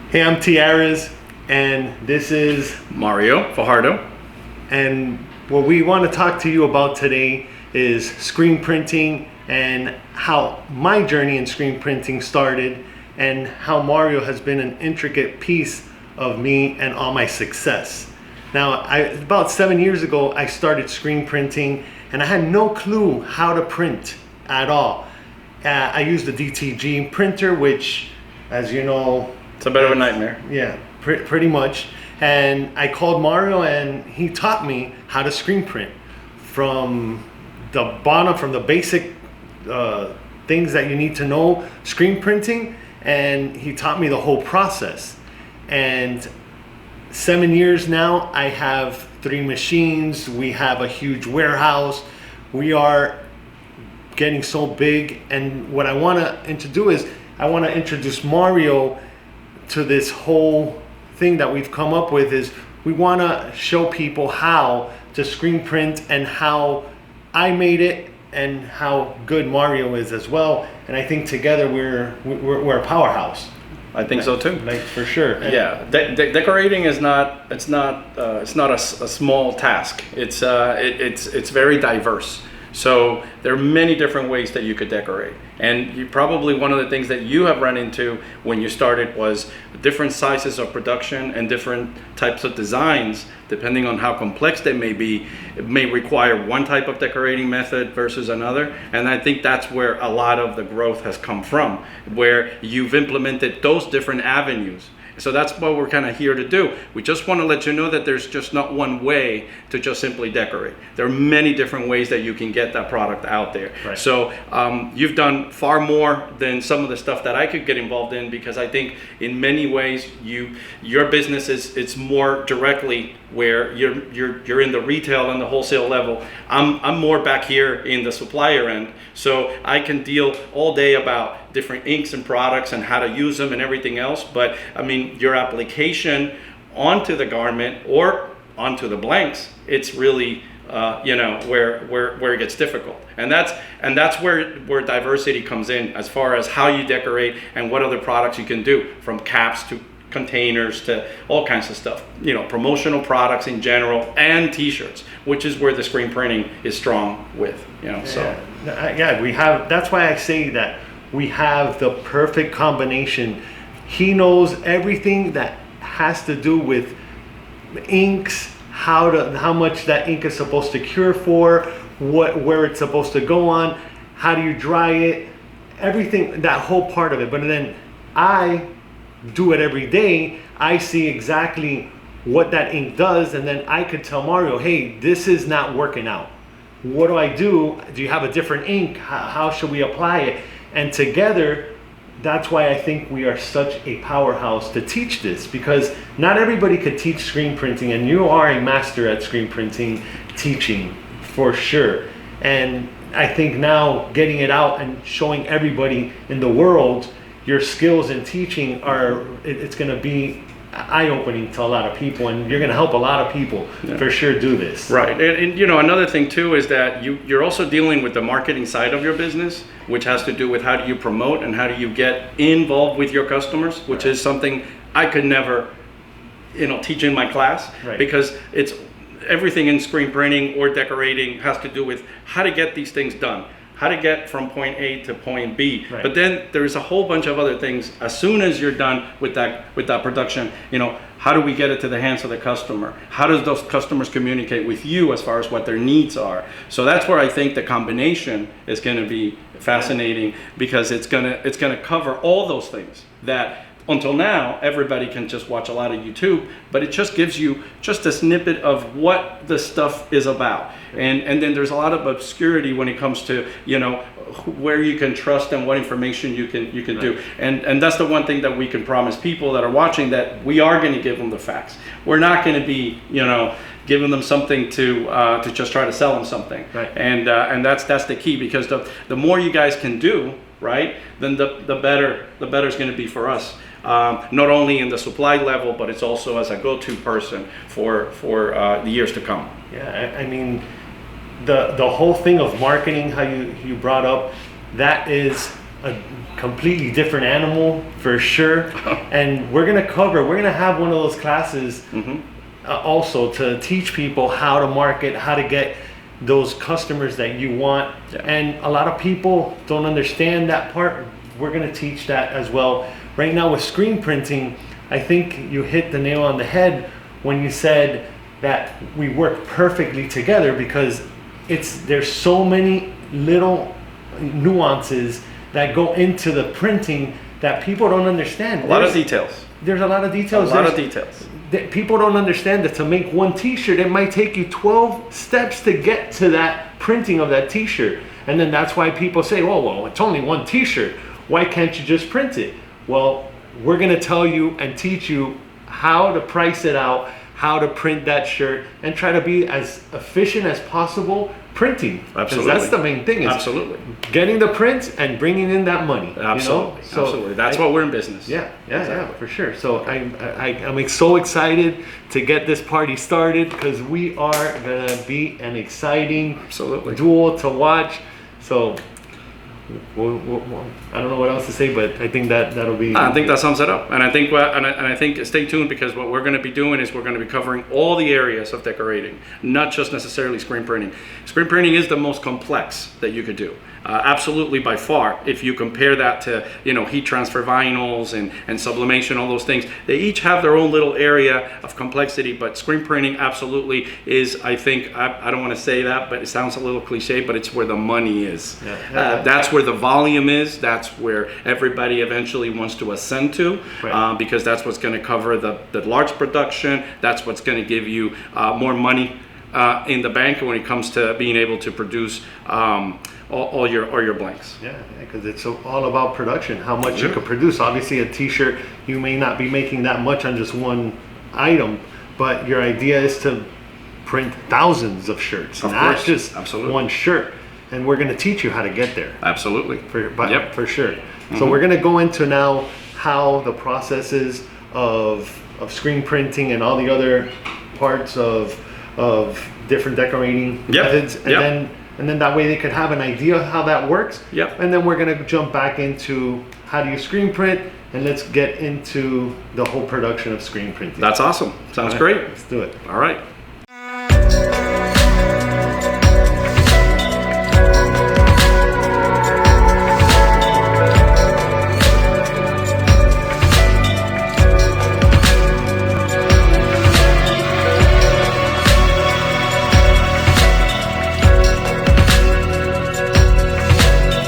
Hey, I'm Tiaras, and this is Mario Fajardo. And what we want to talk to you about today is screen printing and how my journey in screen printing started and how Mario has been an intricate piece of me and all my success. Now, about 7 years ago, I started screen printing and I had no clue how to print at all. I used a DTG printer, which, as you know, It's a bit of a nightmare. Yeah, pretty much. And I called Mario and he taught me how to screen print from the bottom, from the basic things that you need to know screen printing. And he taught me the whole process. And 7 years now, I have 3 machines. We have a huge warehouse. We are getting so big. And what I want to introduce Mario to this whole thing that we've come up with. Is we want to show people how to screen print and how I made it and how good Mario is as well. And I think together we're a powerhouse. I think so too. Like, for sure. And yeah, decorating is not a small task. It's very diverse. So there are many different ways that you could decorate. And one of the things that you have run into when you started was different sizes of production and different types of designs, depending on how complex they may be. It may require one type of decorating method versus another. And I think that's where a lot of the growth has come from, where you've implemented those different avenues. So that's what we're kind of here to do. We just want to let you know that there's just not one way to just simply decorate. There are many different ways that you can get that product out there. Right. So you've done far more than some of the stuff that I could get involved in, because I think in many ways your business it's more directly where you're in the retail and the wholesale level. I'm more back here in the supplier end, so I can deal all day about different inks and products and how to use them and everything else. But I mean, your application onto the garment or onto the blanks, it's really where it gets difficult, and that's where diversity comes in, as far as how you decorate and what other products you can do, from caps to containers to all kinds of stuff, promotional products in general, and t-shirts, which is where the screen printing is strong with, we have. That's why I say that we have the perfect combination. He knows everything that has to do with inks, how much that ink is supposed to cure for, where it's supposed to go on, how do you dry it, everything, that whole part of it. But then I do it every day. I see exactly what that ink does, and then I could tell Mario, hey, this is not working out. What do I do? Do you have a different ink? How should we apply it? And together, that's why I think we are such a powerhouse to teach this, because not everybody could teach screen printing, and you are a master at screen printing teaching for sure. And I think now getting it out and showing everybody in the world your skills in teaching it's going to be eye-opening to a lot of people, and you're going to help a lot of people for sure do this. Right. And another thing too is that you're also dealing with the marketing side of your business, which has to do with how do you promote and how do you get involved with your customers, which is something I could never teach in my class. Right. Because it's everything in screen printing or decorating has to do with how to get these things done, how to get from point A to point B. Right. But then there's a whole bunch of other things. As soon as you're done with that production, how do we get it to the hands of the customer? How does those customers communicate with you as far as what their needs are? So that's where I think the combination is going to be fascinating, because it's going to cover all those things that until now everybody can just watch a lot of YouTube, but it just gives you just a snippet of what the stuff is about. And then there's a lot of obscurity when it comes to where you can trust and what information you can do. And that's the one thing that we can promise people that are watching, that we are going to give them the facts. We're not going to be giving them something to just try to sell them something. Right. And that's the key, because the more you guys can do, right, then the better it's going to be for us. Not only in the supply level, but it's also as a go-to person for the years to come. Yeah, I mean, the whole thing of marketing, how you brought up, that is completely different animal for sure. And we're gonna have one of those classes also to teach people how to market, how to get those customers that you want. And a lot of people don't understand that part. We're gonna teach that as well. Right now with screen printing, I think you hit the nail on the head when you said that we work perfectly together, because there's so many little nuances that go into the printing that people don't understand. A lot of details. There's a lot of details. That people don't understand that to make one t-shirt, it might take you 12 steps to get to that printing of that t-shirt. And then that's why people say, oh, well, it's only one t-shirt. Why can't you just print it? Well, we're gonna tell you and teach you how to price it out, how to print that shirt, and try to be as efficient as possible printing. Absolutely. That's the main thing. Is absolutely. Getting the prints and bringing in that money. Absolutely. You know? So absolutely. That's what we're in business. Yeah, for sure. So I'm so excited to get this party started, because we are gonna be an exciting duel to watch. So I don't know what else to say, but I think that'll be. I think that sums it up, and I think stay tuned, because what we're going to be doing is we're going to be covering all the areas of decorating, not just necessarily screen printing. Screen printing is the most complex that you could do, absolutely by far. If you compare that to heat transfer vinyls and sublimation, all those things, they each have their own little area of complexity. But screen printing absolutely is, I think, I don't want to say that, but it sounds a little cliche, but it's where the money is. That's where the volume is. That's where everybody eventually wants to ascend to, because that's what's going to cover the large production. That's what's going to give you more money in the bank when it comes to being able to produce all your blanks. Yeah, because it's all about production, how much you could produce. Obviously, a t-shirt, you may not be making that much on just one item, but your idea is to print thousands of shirts, not just one shirt. And we're going to teach you how to get there. Absolutely. For sure. So we're going to go into now how the processes of screen printing and all the other parts of different decorating methods, and then that way they could have an idea how that works. And then we're going to jump back into how do you screen print, and let's get into the whole production of screen printing. That's awesome. Sounds great. Let's do it. All right.